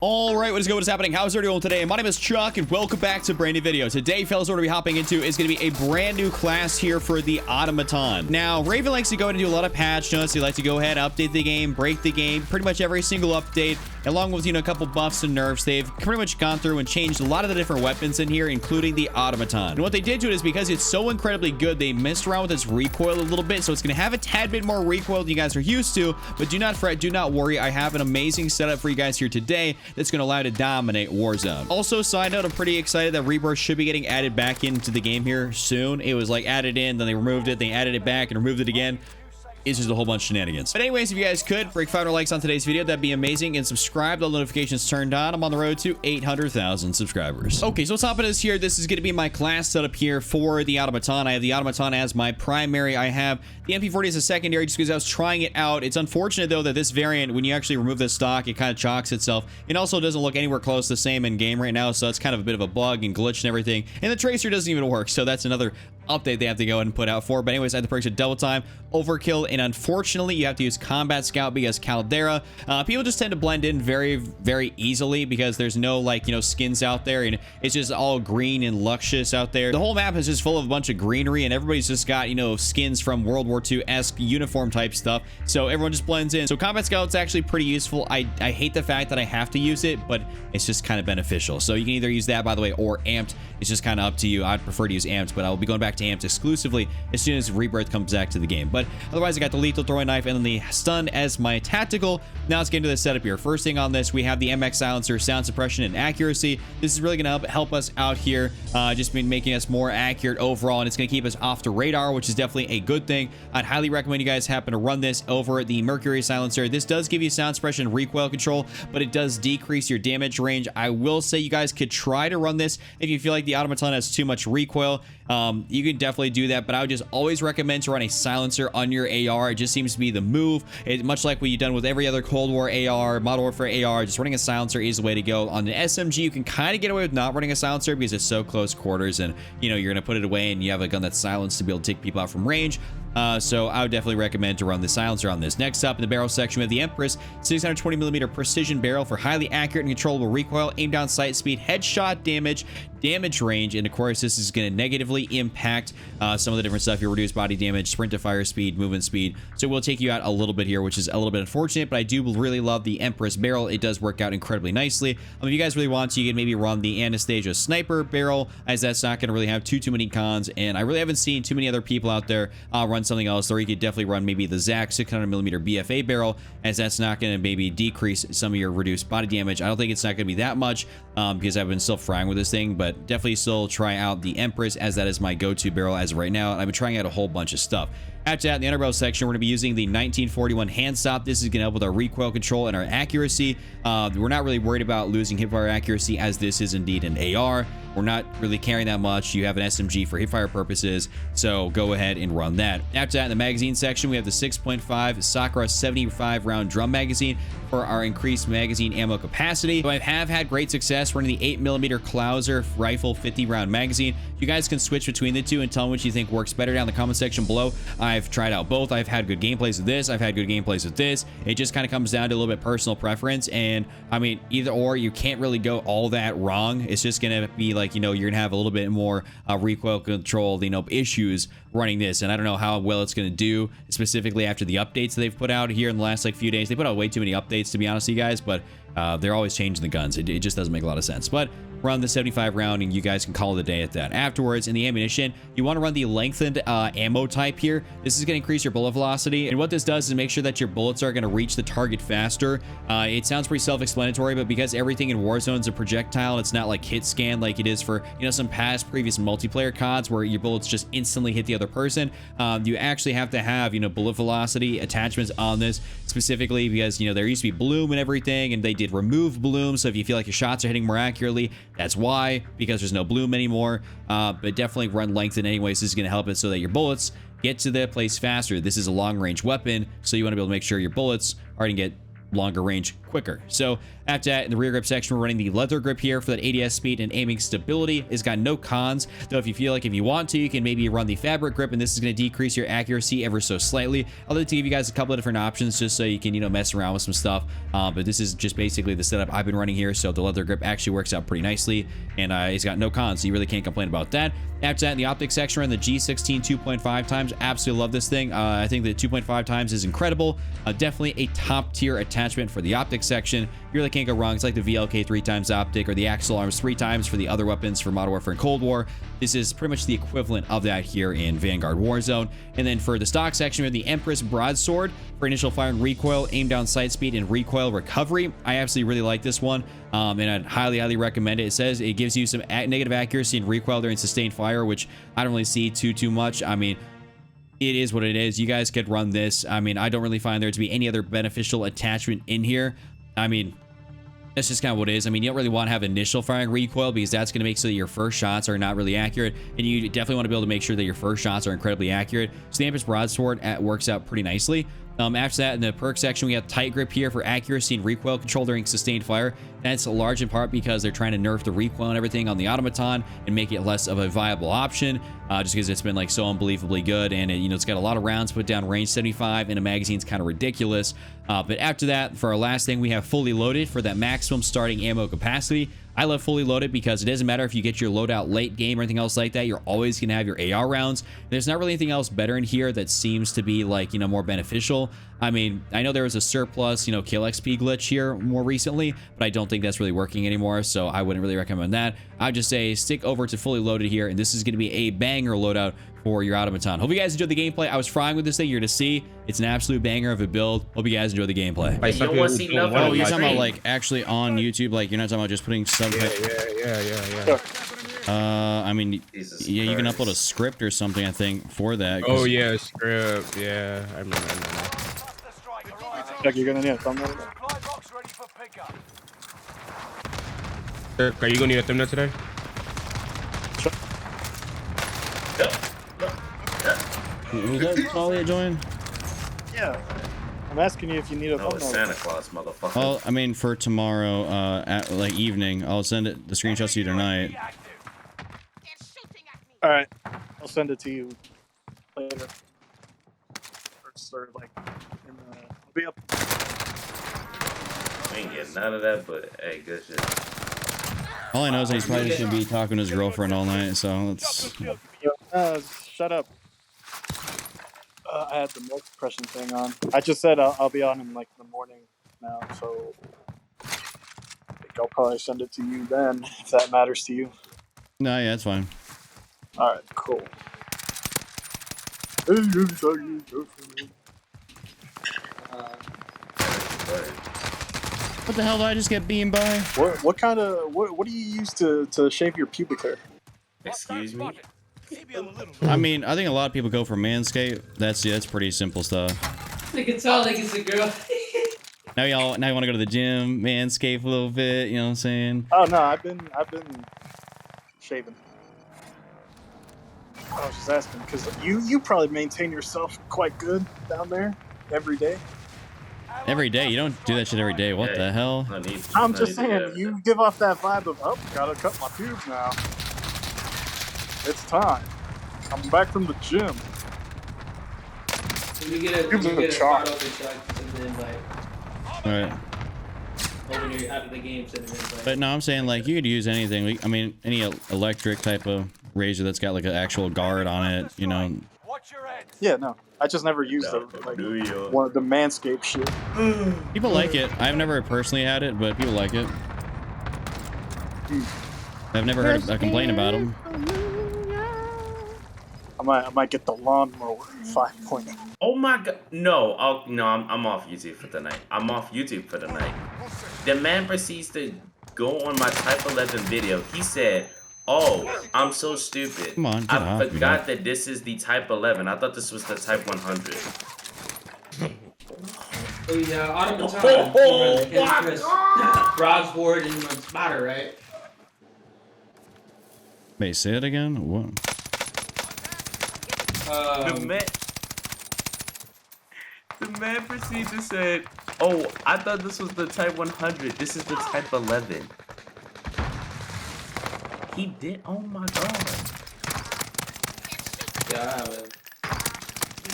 All right, what is good? What is happening? How's everyone today? My name is Chuck, and welcome back to a brand new video. Today, fellas, what we're going to be hopping into is going to be a brand new class here for the Automaton. Now, Raven likes to go ahead and do a lot of patch notes. He likes to go ahead, update the game, break the game, pretty much every single update, along with, a couple buffs and nerfs. They've pretty much gone through and changed a lot of the different weapons in here, including the Automaton. And what they did to it is because it's so incredibly good, they messed around with its recoil a little bit, so it's going to have a tad bit more recoil than you guys are used to, but do not fret, do not worry. I have an amazing setup for you guys here today that's going to allow you to dominate Warzone. Also, side note, I'm pretty excited that Rebirth should be getting added back into the game here soon. It was like added in, then they removed it, they added it back and removed it again. It's just a whole bunch of shenanigans. But anyways, if you guys could break 500 likes on today's video, that'd be amazing, and subscribe, the notifications turned on. I'm on the road to 800,000 subscribers. Okay, so what's up is here. This is going to be my class setup here for the Automaton. I have the Automaton as my primary. I have the MP40 as a secondary just because I was trying it out. It's unfortunate though that this variant, when you actually remove this stock, it kind of chalks itself. It also doesn't look anywhere close to the same in game right now, so that's kind of a bit of a bug and glitch and everything. And the tracer doesn't even work, so that's another update they have to go ahead and put out for. But anyways, I had to purchase double time, overkill, and unfortunately you have to use combat scout because Caldera, people just tend to blend in very easily because there's no skins out there, and it's just all green and luscious out there. The whole map is just full of a bunch of greenery, and everybody's just got skins from World War II-esque uniform type stuff, so everyone just blends in. So combat scout's actually pretty useful. I hate the fact that I have to use it, but it's just kind of beneficial. So you can either use that, by the way, or amped. It's just kind of up to you. I'd prefer to use amped, but I will be going back to amped exclusively as soon as Rebirth comes back to the game. But otherwise, I got the lethal throwing knife and then the stun as my tactical. Now let's get into the setup here. First thing on this, we have the MX silencer, sound suppression and accuracy. This is really going to help us out here, just making us more accurate overall, and it's going to keep us off the radar, which is definitely a good thing. I'd highly recommend you guys happen to run this over the Mercury silencer. This does give you sound suppression and recoil control, but it does decrease your damage range. I will say you guys could try to run this if you feel like the Automaton has too much recoil. You can definitely do that, but I would just always recommend to run a silencer on your AR. It just seems to be the move. Much like what you've done with every other Cold War AR, Modern Warfare AR, just running a silencer is the way to go. On the SMG, you can kind of get away with not running a silencer because it's so close quarters, and you're going to put it away and you have a gun that's silenced to be able to take people out from range. So I would definitely recommend to run the silencer on this. Next up in the barrel section, we have the Empress 620mm precision barrel for highly accurate and controllable recoil, aim down sight speed, headshot damage range, and of course this is going to negatively impact some of the different stuff. You reduce body damage, sprint to fire speed, movement speed, so it will take you out a little bit here, which is a little bit unfortunate, but I do really love the Empress barrel. It does work out incredibly nicely. If you guys really want to, you can maybe run the Anastasia sniper barrel, as that's not going to really have too many cons, and I really haven't seen too many other people out there run something else. Or you could definitely run maybe the Zach 600mm BFA barrel, as that's not going to maybe decrease some of your reduced body damage. I don't think it's not going to be that much because I've been still frying with this thing, but definitely still try out the Empress, as that is my go-to barrel as of right now. And I've been trying out a whole bunch of stuff. After that, in the underbarrel section, we're going to be using the 1941 hand stop. This is going to help with our recoil control and our accuracy. We're not really worried about losing hipfire accuracy, as this is indeed an AR. We're not really carrying that much. You have an SMG for hipfire purposes, so go ahead and run that. After that, in the magazine section, we have the 6.5 Sakura 75 round drum magazine for our increased magazine ammo capacity. So I have had great success running the 8mm Klauser rifle 50 round magazine. You guys can switch between the two and tell me what you think works better down in the comment section below. I've tried out both. I've had good gameplays with this. I've had good gameplays with this. It just kind of comes down to a little bit personal preference, and I mean, either or, you can't really go all that wrong. It's just gonna be like, you're gonna have a little bit more recoil control, issues running this, and I don't know how well it's gonna do, specifically after the updates they've put out here in the last few days. They put out way too many updates, to be honest with you guys, but they're always changing the guns. It just doesn't make a lot of sense. But run the 75 round and you guys can call it a day at that. Afterwards, in the ammunition, you want to run the lengthened ammo type here. This is going to increase your bullet velocity, and what this does is make sure that your bullets are going to reach the target faster. It sounds pretty self-explanatory, but because everything in Warzone is a projectile, it's not like hit scan like it is for some previous multiplayer CODs where your bullets just instantly hit the other person. You actually have to have bullet velocity attachments on this, specifically because there used to be bloom and everything, and they did remove bloom. So if you feel like your shots are hitting more accurately, that's why, because there's no bloom anymore. But definitely run lengthen anyways. This is going to help it so that your bullets get to the place faster. This is a long range weapon, so you want to be able to make sure your bullets are going to get longer range quicker. So After that, in the rear grip section, we're running the leather grip here for that ADS speed and aiming stability. It's got no cons, though if you feel like if you want to, you can maybe run the fabric grip, and this is going to decrease your accuracy ever so slightly. I'd like to give you guys a couple of different options just so you can, you know, mess around with some stuff. But this is just basically the setup I've been running here, so the leather grip actually works out pretty nicely, and it's got no cons, so you really can't complain about that. After that, in the optic section, we're in the G16 2.5 times. Absolutely love this thing. I think the 2.5 times is incredible. Definitely a top tier attachment for the optic section. You really can't go wrong. It's like the VLK 3 times optic or the Axle Arms 3 times for the other weapons for Modern Warfare and Cold War. This is pretty much the equivalent of that here in Vanguard Warzone. And then for the stock section, we have the Empress Broadsword for initial fire and recoil, aim down sight speed, and recoil recovery. I absolutely really like this one, and I'd highly recommend it. It says it gives you some negative accuracy and recoil during sustained fire, which I don't really see too much. I mean, it is what it is. You guys could run this. I mean, I don't really find there to be any other beneficial attachment in here. I mean, that's just kind of what it is. I mean, you don't really want to have initial firing recoil because that's going to make so that your first shots are not really accurate, and you definitely want to be able to make sure that your first shots are incredibly accurate. So the Empress Broadsword works out pretty nicely. After that, in the perk section, we have tight grip here for accuracy and recoil control during sustained fire. That's large in part because they're trying to nerf the recoil and everything on the automaton and make it less of a viable option, just because it's been like so unbelievably good, and you know, it's got a lot of rounds put down, range 75, and a magazine's kind of ridiculous. But after that, for our last thing, we have fully loaded for that maximum starting ammo capacity. I love fully loaded because it doesn't matter if you get your loadout late game or anything else like that, you're always going to have your AR rounds. There's not really anything else better in here that seems to be like, you know, more beneficial. I mean, I know there was a surplus, you know, kill XP glitch here more recently, but I don't think that's really working anymore, so I wouldn't really recommend that. I'd just say stick over to fully loaded here, and this is going to be a banger loadout for your automaton. Hope you guys enjoyed the gameplay. I was frying with this thing. You're to see it's an absolute banger of a build. Hope you guys enjoy the gameplay. You don't want to see nothing. Oh, you're talking about like actually on YouTube, like you're not talking about just putting some. Yeah. I mean, yeah, you can upload a script or something, I think, for that. Oh yeah, script. Yeah, I remember. Jack, you're gonna need a thumbnail. Are you gonna need a thumbnail today? Sure. Was that Talia join? Yeah. I'm asking you if you need a No, it's thumbnail. Santa Claus, motherfucker. Oh, I mean, for tomorrow, at like evening, I'll send it the screenshots to you tonight. All right, I'll send it to you later. Or sort of like, I'll be up. I ain't getting none of that, but hey, good shit. All I know is that he's probably should be talking to his girlfriend all night, so let's. Shut up. I had the milk suppression thing on. I just said I'll be on in like the morning now, so I think I'll probably send it to you then, if that matters to you. No, yeah, it's fine. All right, cool. What the hell did I just get beamed by? What kind of what do you use to shave your pubic hair? Excuse me? I mean, I think a lot of people go for Manscaped. That's pretty simple stuff. I can tell like it's a girl. Now you want to go to the gym, Manscape a little bit. You know what I'm saying? Oh no, I've been shaving. I was just asking because you probably maintain yourself quite good down there every day. Every day? You don't do that shit every day. What the hell? I'm just saying, you give off that vibe of, oh, gotta cut my pubes now. It's time. I'm back from the gym. You get a chalk. photo and then like, All right. when you're out of the game, send an invite. But no, I'm saying like you could use anything. I mean, any electric type of razor that's got like an actual guard on it. You know. Yeah, no. I just never used one of the Manscaped shit. People like it. I've never personally had it, but people like it. I've never heard a complaint about them. I might get the lawnmower 5.0. Oh my god. No, I'm off YouTube for the night. I'm off YouTube for the night. The man proceeds to go on my Type 11 video. He said, oh, I'm so stupid. Come on, I forgot that this is the Type 11. I thought this was the Type 100. Oh yeah, automaton. Oh my god! Broadsword and my spotter, right? Wait, say it again? What? The man proceeds to say, Oh, I thought this was the Type 100. This is the Type 11. He did. Oh my god. Yeah, I have it.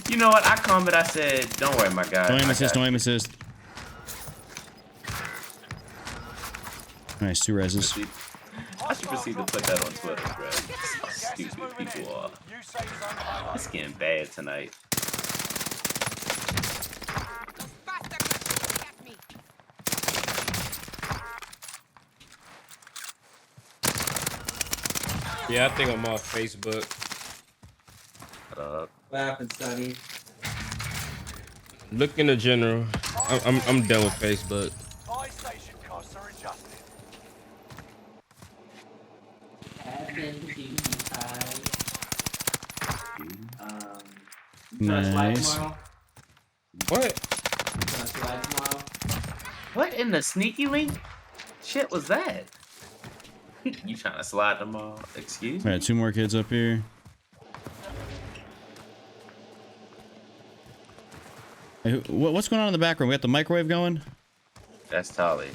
You know what? I commented. I said, "Don't worry, my guy." Don't aim I assist, got don't aim you." assist. Nice, 2 reses. I should proceed to put that on Twitter, bro. That's how stupid people are. It's getting bad tonight. Yeah, I think I'm off Facebook. What happened, Sonny? Look in the general. I'm done with Facebook. Station costs are adjusted. Nice. What? What in the sneaky link? Shit was that? You trying to slide them all? Excuse me? Alright, 2 more kids up here. Hey, what's going on in the background? We got the microwave going? That's Tolly.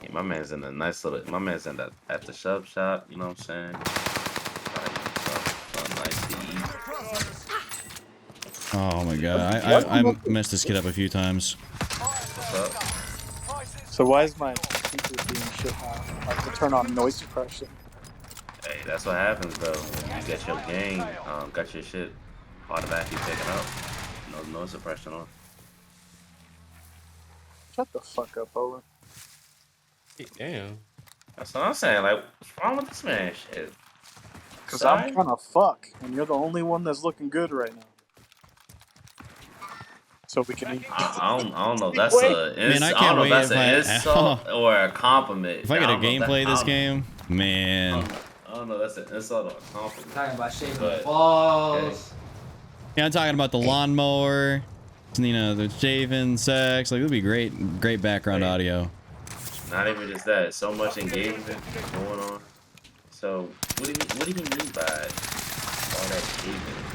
Yeah, my man's in a nice little. My man's in the at the shop. You know what I'm saying? Something nice to eat. Oh my god, I messed this kid up a few times. What's up? So why is my speaker being shit now? I have to turn on noise suppression. Hey, that's what happens though. You get your game, got your shit automatically taken up. No noise suppression on. Shut the fuck up, Owen. Damn. That's what I'm saying. Like, what's wrong with this man? Shit. Because Sorry? I'm trying to fuck, and you're the only one that's looking good right now. So we can eat. I don't know. That's a Man, I I can't don't know wait if that's if an I- insult or a compliment. If I get a don't know gameplay that- this I game, man. don't know. That's an insult or a compliment. Talking about shaving But- balls. Yeah, I'm talking about the lawnmower, you know, the shaving, sex. Like, it would be great background Right. audio. Not even just that. So much engagement going on. So what do you mean by all that engagement?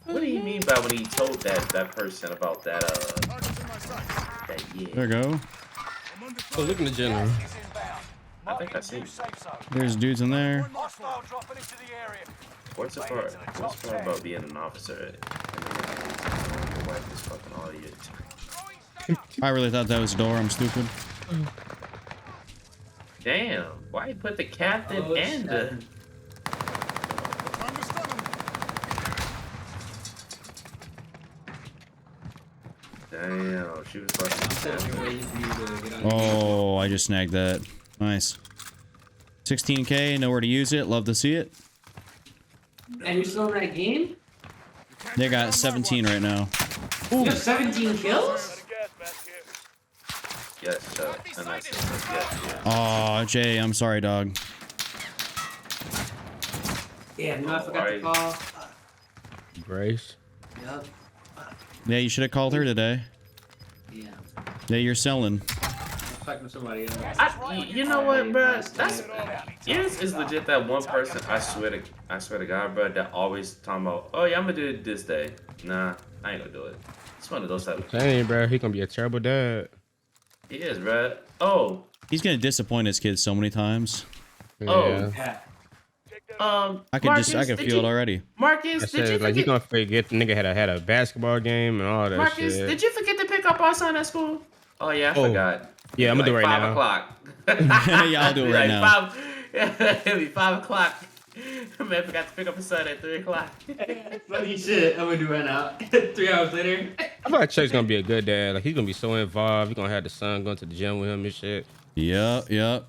What do you mean by when he told that person about that yeah? There we go. Oh, look in the general. I think I see. There's dudes in there. Hostile dropping into the area. What's the part about being an officer and your wife is fucking all you? I really thought that was a door. I'm stupid. Damn, why you put the captain Oh, and the... Damn, she was fucking... Oh, I just snagged that. Nice. 16K, nowhere to use it. Love to see it. And you're still in that game? They got 17 right now. You have 17 kills? Yes, and that's it. Yeah. Oh, Jay, I'm sorry, dog. Yeah, no, I forgot to call. Grace. Yep. Yeah, you should have called her today. Yeah. Yeah, you're selling. I'm talking to somebody else. You know what, bro? That's yours is legit. That one person, I swear to God, bro, that always talking about, oh yeah, I'm gonna do it this day. Nah, I ain't gonna do it. It's one of those type of. Dang, bro, he gonna be a terrible dad. He is, bro. Oh, He's gonna disappoint his kids so many times. Yeah. Yeah. I could Marcus, I could did feel it you- already. Marcus, I did you said, like, you forget? gonna forget the nigga had a basketball game and all that Marcus, shit. did you forget to pick up our son at school? Oh yeah, I Oh. forgot. Yeah, I'm gonna do it right 5 now. o'clock. Yeah, I'll do it Be right like now. 5, it'll be 5 o'clock. Man forgot to pick up his son at 3 o'clock. Funny shit. I'm gonna do right now. 3 hours later. I feel like Chuck's gonna be a good dad. Like, he's gonna be so involved. He's gonna have the son going to the gym with him and shit. Yep. Terrible.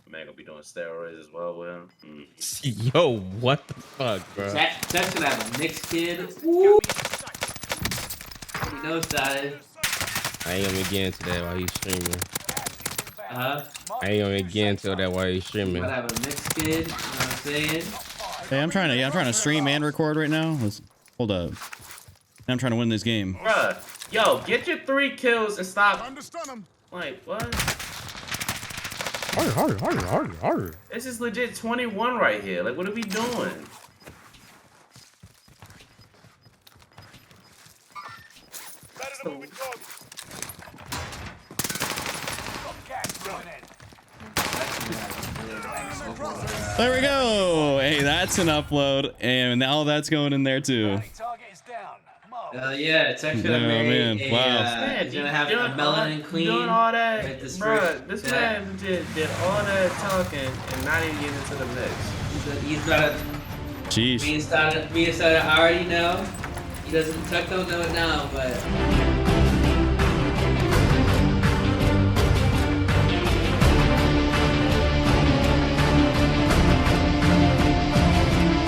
Man gonna be doing steroids as well with him. Mm. Yo, what the fuck, bro? Jack's gonna have a mixed kid. Woo! He knows that. I ain't gonna get into that while he's streaming. Uh-huh. I ain't gonna get into that while he's streaming. Might have a mixed kid. You know what I'm saying? Hey, I'm trying to stream and record right now. Hold up. I'm trying to win this game. Bruh, yo, get your 3 kills and stop. Like, what? Arr. This is legit 21 right here. Like, what are we doing? Gas moving in. There we go. Hey, that's an upload, and now that's going in there too. Target is down. Mark. Yeah, it's actually gonna Oh, man. make Wow. it's gonna have a melanin queen. Doing all that, right, this bro. first- This yeah. man did all that talking and not even getting into the mix. He's got it. Jeez. Me and Sada already know. He doesn't. Chuck don't know it now, but